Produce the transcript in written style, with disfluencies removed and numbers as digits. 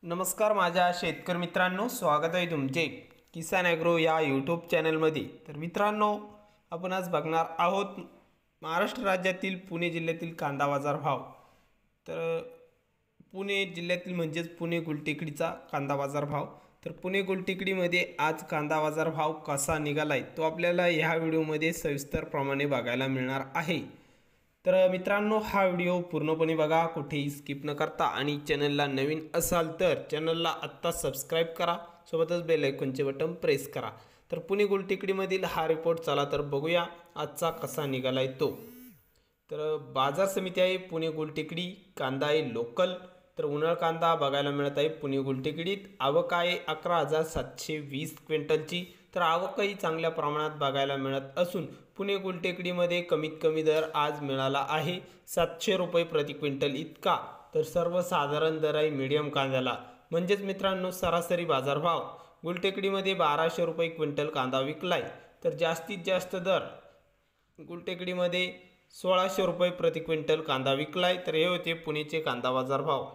नमस्कार माझ्या शेतकरी मित्रांनो, स्वागत आहे तुमचे किसान ॲग्रो या यूट्यूब चॅनलमध्ये। तर मित्रांनो, आपण आज बघणार आहोत महाराष्ट्र राज्यातील पुणे जिल्ह्यातील कांदा बाजार भाव। तर पुणे जिल्ह्यातील म्हणजेच पुणे गुलटेकडीचा कांदा बाजार भाव। तर पुणे गुलटेकडीमध्ये आज कांदा बाजार भाव कसा निघालाय तो आपल्याला ह्या व्हिडिओमध्ये सविस्तर प्रमाणे बघायला मिळणार आहे। तर मित्रांनो, हा व्हिडिओ पूर्णपणे बघा, कुठेही स्किप न करता, आणि चॅनलला नवीन असाल तर चॅनलला आत्ता सबस्क्राइब करा, सोबतच बेल आयकॉनचे बटन प्रेस करा। तर पुणे गुलटेकडीमधील हा रिपोर्ट चला तर बघूया आजचा कसा निघालाय तो। तर बाजार समिती आहे पुणे गुलटेकडी, कांदा आहे लोकल। तर उन्हाळ कांदा बघायला मिळत आहे पुणे गुलटेकडीत, आवक आहे 11,720 क्विंटलची। तर आवकही चांगल्या प्रमाणात बघायला मिळत असून पुणे गुलटेकडीमध्ये कमीत कमी दर आज मिळाला आहे 700 रुपये प्रति क्विंटल इतका। तर सर्वसाधारण दर आहे मीडियम कांद्याला, म्हणजेच मित्रांनो सरासरी बाजारभाव गुलटेकडीमध्ये 1200 रुपये क्विंटल कांदा विकलाय। तर जास्तीत जास्त दर गुलटेकडीमध्ये 1600 रुपये प्रति क्विंटल कांदा विकलाय। तर हे होते पुणेचे कांदा बाजार भाव।